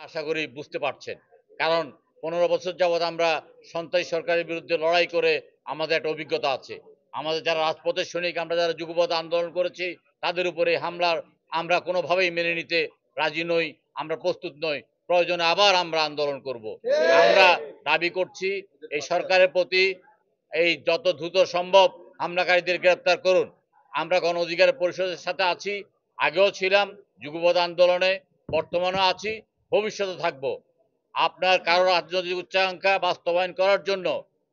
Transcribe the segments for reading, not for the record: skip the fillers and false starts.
আশা করি বুঝতে পারছেন। কারণ ১৫ বছর যাবৎ আমরা সন্ত্রাসী সরকারের বিরুদ্ধে লড়াই করে আমাদের একটা অভিজ্ঞতা আছে। আমাদের যারা রাজপথের সৈনিক, আমরা যারা যুগপৎ আন্দোলন করেছি, তাদের উপরে হামলার আমরা কোনোভাবেই মেনে নিতে রাজি নই, আমরা প্রস্তুত নই। প্রয়োজনে আবার আমরা আন্দোলন করব। আমরা দাবি করছি এই সরকারের প্রতি এই যত দ্রুত সম্ভব হামলাকারীদের গ্রেপ্তার করুন। আমরা গণ অধিকার পরিষদের সাথে আছি, আগেও ছিলাম, যুগপৎ আন্দোলনে, বর্তমানেও আছি, ভবিষ্যতে থাকব। আপনার কারোর রাজনৈতিক উচ্চাকাঙ্ক্ষা বাস্তবায়ন করার জন্য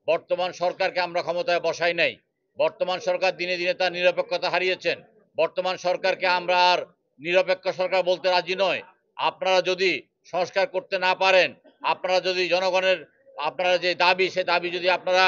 বর্তমান সরকারকে আমরা ক্ষমতায় বসাই নাই। বর্তমান সরকার দিনে দিনে তার নিরপেক্ষতা হারিয়েছেন। বর্তমান সরকারকে আমরা আর নিরপেক্ষ সরকার বলতে রাজি নয়। আপনারা যদি সংস্কার করতে না পারেন, আপনারা যদি জনগণের আপনারা যে দাবি, সে দাবি যদি আপনারা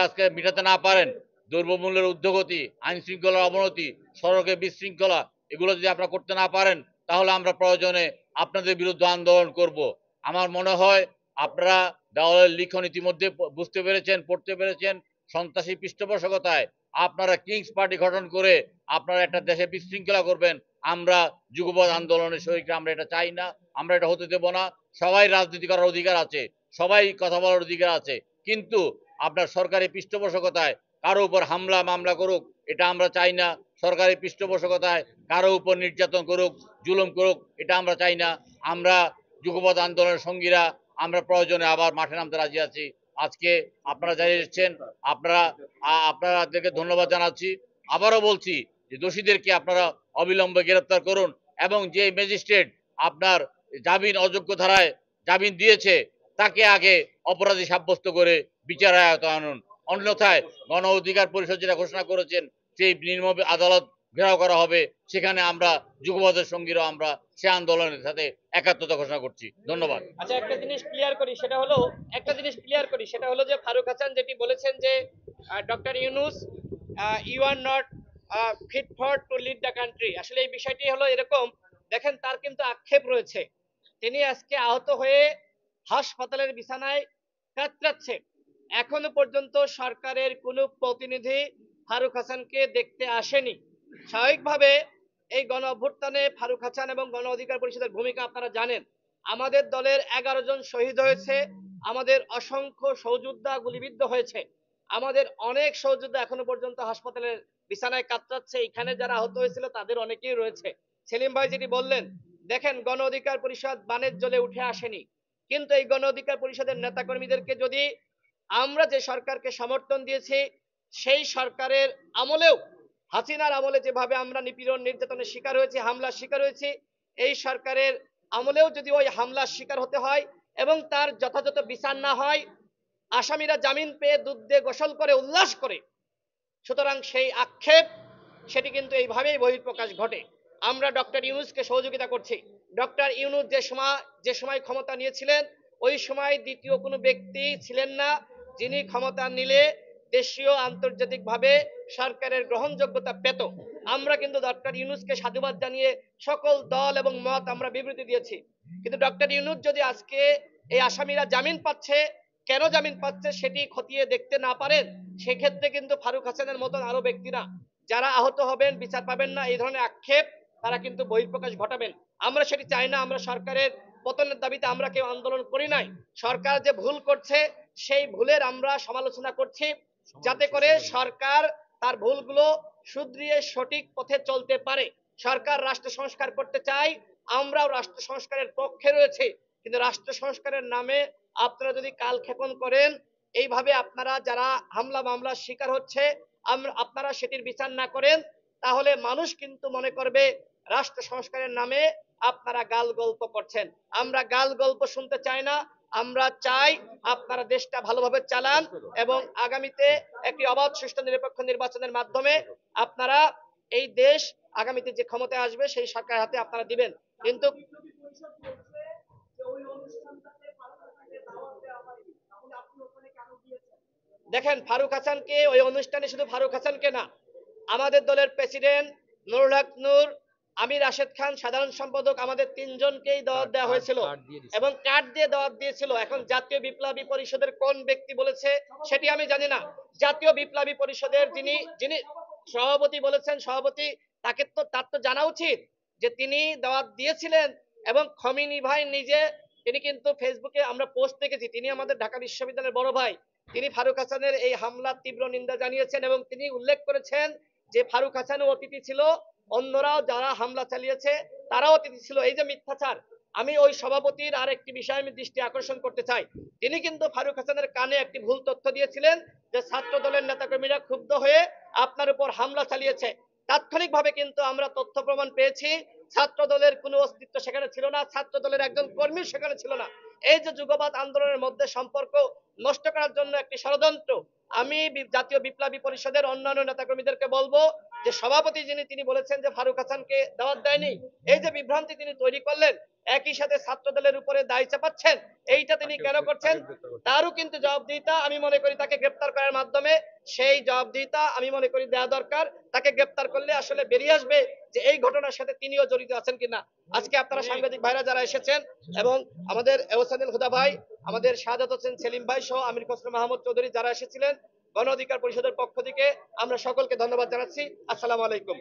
আজকে মেটাতে না পারেন, দ্রব্যমূল্যের ঊর্ধ্বগতি, আইন শৃঙ্খলার অবনতি, সড়কে বিশৃঙ্খলা, এগুলো যদি আপনারা করতে না পারেন, তাহলে আমরা প্রয়োজনে আপনাদের বিরুদ্ধে আন্দোলন করব। আমার মনে হয় আপনারা দেওয়ালের লিখন ইতিমধ্যে বুঝতে পেরেছেন, পড়তে পেরেছেন। সন্ত্রাসী পৃষ্ঠপোষকতায় আপনারা কিংস পার্টি গঠন করে আপনারা একটা দেশে বিশৃঙ্খলা করবেন। আমরা যুগপৎ আন্দোলনের শরীরকে আমরা এটা চাই না, আমরা এটা হতে দেব না। সবাই রাজনীতি করার অধিকার আছে, সবাই কথা বলার অধিকার আছে, কিন্তু আপনার সরকারি পৃষ্ঠপোষকতায় কারো উপর হামলা মামলা করুক, এটা আমরা চাই না। সরকারি পৃষ্ঠপোষকতায় কারো উপর নির্যাতন করুক, জুলুম করুক, এটা আমরা চাই না। আমরা যুগপৎ আন্দোলনের সঙ্গীরা আমরা প্রয়োজনে আবার মাঠে নামতে রাজি আছি। আজকে আপনারা জানিয়েছেন, আপনারা আপনাদেরকে ধন্যবাদ জানাচ্ছি। আবারও বলছি যে দোষীদেরকে আপনারা অবিলম্বে গ্রেপ্তার করুন এবং যে ম্যাজিস্ট্রেট আপনার জামিন অযোগ্য ধারায় জামিন দিয়েছে তাকে আগে অপরাধী সাব্যস্ত করে বিচারের আওতায় আনুন। অন্যথায় গণ অধিকার পরিষদ যেটা ঘোষণা করেছেন সেই নির্মম আদালত ঘেরাও করা হবে, সেখানে আমরা যুগপথের সঙ্গীরাও আমরা সে আন্দোলনের সাথে একাত্মতা ঘোষণা করছি। ধন্যবাদ। আচ্ছা, একটা জিনিস ক্লিয়ার করি, সেটা হলো যে ফারুক হাসান যেটি বলেছেন যে doctor Yunus, you are not fit for to lead the country. আসলে এই বিষয়টি হলো এরকম, দেখেন তার কিন্তু আক্ষেপ রয়েছে। তিনি আজকে আহত হয়ে হাসপাতালের বিছানায় কাতরাচ্ছে। এখনো পর্যন্ত সরকারের কোনো প্রতিনিধি ফারুক হাসানকে দেখতে আসেনি। স্বাভাবিকভাবে এই গণ অভ্যুত্থানে ফারুক হাসান এবং গণ অধিকার পরিষদের ভূমিকা আপনারা জানেন। আমাদের দলের 11 জন শহীদ হয়েছে, আমাদের অসংখ্য সহযোদ্ধা গুলিবিদ্ধ হয়েছে, আমাদের অনেক সহযোদ্ধা এখনো পর্যন্ত হাসপাতালের বিছানায় কাতরাচ্ছে। এখানে যারা আহত হয়েছিল তাদের অনেকেই রয়েছে। সেলিম ভাই যেটি বললেন, দেখেন গণ অধিকার পরিষদ বানের জলে উঠে আসেনি, কিন্তু এই গণ অধিকার পরিষদের নেতাকর্মীদেরকে যদি আমরা যে সরকারকে সমর্থন দিয়েছি সেই সরকারের আমলেও, হাসিনার আমলে যেভাবে আমরা নিপীড়ন নির্যাতনের শিকার হয়েছি, হামলার শিকার হয়েছি, এই সরকারের আমলেও যদি ওই হামলার শিকার হতে হয় এবং তার যথাযথ বিচার না হয়, আসামিরা জামিন পেয়ে দুধ দিয়ে গোসল করে উল্লাস করে, সুতরাং সেই আক্ষেপ সেটি কিন্তু এইভাবেই বহিঃপ্রকাশ ঘটে। আমরা ডক্টর ইউনূসকে সহযোগিতা করছি। ডক্টর ইউনূস যে সময় ক্ষমতা নিয়েছিলেন, ওই সময় দ্বিতীয় কোনো ব্যক্তি ছিলেন না যিনি ক্ষমতা নিলে দেশীয় আন্তর্জাতিকভাবে সরকারের গ্রহণযোগ্যতা পেত। আমরা কিন্তু ডক্টর ইউনূসকে সাধুবাদ জানিয়ে সকল দল এবং মত আমরা বিবৃতি দিয়েছি। কিন্তু ডক্টর ইউনূস যদি আজকে এই আসামিরা জামিন পাচ্ছে, কেন জামিন পাচ্ছে সেটি খতিয়ে দেখতে না পারেন, সেক্ষেত্রে কিন্তু ফারুক হাসানের মতন আরো ব্যক্তিরা যারা আহত হবেন, বিচার পাবেন না, এই ধরনের আক্ষেপ তারা কিন্তু বহিঃপ্রকাশ ঘটাবেন। আমরা সেটি চাই না। আমরা সরকারের পতনের দাবিতে আমরা কেউ আন্দোলন করি নাই। সরকার যে ভুল করছে সেই ভুলের আমরা সমালোচনা করছি, যাতে করে সরকার তার ভুলগুলো শুধরিয়ে সঠিক পথে চলতে পারে। সরকার রাষ্ট্র সংস্কার করতে চায়, আমরাও রাষ্ট্র সংস্কারের পক্ষে রয়েছে, কিন্তু রাষ্ট্র সংস্কারের নামে আপনারা যদি কালক্ষেপণ করেন, এইভাবে আপনারা যারা হামলা মামলার শিকার হচ্ছে আপনারা সেটির বিচার না করেন, তাহলে মানুষ কিন্তু মনে করবে রাষ্ট্র সংস্কারের নামে আপনারা গাল গল্প করছেন। আমরা গাল গল্প শুনতে চাই না। আমরা চাই আপনারা দেশটা ভালোভাবে চালান এবং আগামীতে একটি অবাধ সুষ্ঠু নিরপেক্ষ নির্বাচনের মাধ্যমে আপনারা এই দেশ আগামীতে যে ক্ষমতায় আসবে সেই সরকার হাতে আপনারা দিবেন। কিন্তু দেখেন, ফারুক হাসানকে ওই অনুষ্ঠানে শুধু ফারুক হাসানকে না, আমাদের দলের প্রেসিডেন্ট নুরুল হক নূর, আমির রাশেদ খান, সাধারণ সম্পাদক, আমাদের তিনজনকেই দাওয়াত দেওয়া হয়েছিল এবং কার্ড দিয়ে দাওয়াত দিয়েছিল। এখন জাতীয় বিপ্লবী পরিষদের কোন ব্যক্তি বলেছে সেটি আমি জানি না। জাতীয় বিপ্লবী পরিষদের যিনি যিনি সভাপতি বলেছেন, সভাপতি তার তো জানা উচিত যে তিনি দাওয়াত দিয়েছিলেন এবং খমিনি ভাই নিজে তিনি কিন্তু ফেসবুকে আমরা পোস্ট দেখেছি, তিনি আমাদের ঢাকা বিশ্ববিদ্যালয়ের বড় ভাই, তিনি ফারুক হাসানের এই হামলার তীব্র নিন্দা জানিয়েছেন এবং তিনি উল্লেখ করেছেন যে ফারুক হাসানও অতিথি ছিল, অন্যরাও যারা হামলা চালিয়েছে তারাও অতিথি ছিল। এই যে মিথ্যাচার, আমি ওই সভাপতির আর একটি বিষয় আমি দৃষ্টি আকর্ষণ করতে চাই। তিনি কিন্তু ফারুক হাসানের কানে একটি ভুল তথ্য দিয়েছিলেন যে ছাত্র দলের নেতাকর্মীরা ক্ষুব্ধ হয়ে আপনার উপর হামলা চালিয়েছে। তাৎক্ষণিকভাবে কিন্তু আমরা তথ্য প্রমাণ পেয়েছি ছাত্র দলের কোনো অস্তিত্ব সেখানে ছিল না, ছাত্র দলের একজন কর্মী সেখানে ছিল না। এই যে যুগবাদ আন্দোলনের মধ্যে সম্পর্ক নষ্ট করার জন্য একটি ষড়যন্ত্র, আমি জাতীয় বিপ্লবী পরিষদের অন্যান্য নেতাকর্মীদেরকে বলবো যে সভাপতি যিনি তিনি বলেছেন যে ফারুক হাসানকে দাওয়াত দেয়নি, এই যে বিভ্রান্তি তিনি তৈরি করলেন, একই সাথে ছাত্র দলের উপরে দায় চাপাচ্ছেন, এইটা তিনি কেন করছেন তারও কিন্তু জবাবদিহিতা আমি মনে করি তাকে গ্রেপ্তার করার মাধ্যমে সেই জবাবদিহিতা আমি মনে করি দেওয়া দরকার। তাকে গ্রেপ্তার করলে আসলে বেরিয়ে আসবে যে এই ঘটনার সাথে তিনিও জড়িত আছেন কিনা। আজকে আপনারা সাংবাদিক ভাইরা যারা এসেছেন এবং আমাদের এহসানুল হুদা ভাই, আমাদের শাহাদাত হোসেন সেলিম ভাই সহ আমির খসরু মাহমুদ চৌধুরী যারা এসেছিলেন গণ অধিকার পরিষদের পক্ষ থেকে আমরা সকলকে ধন্যবাদ জানাচ্ছি। আসসালামু আলাইকুম।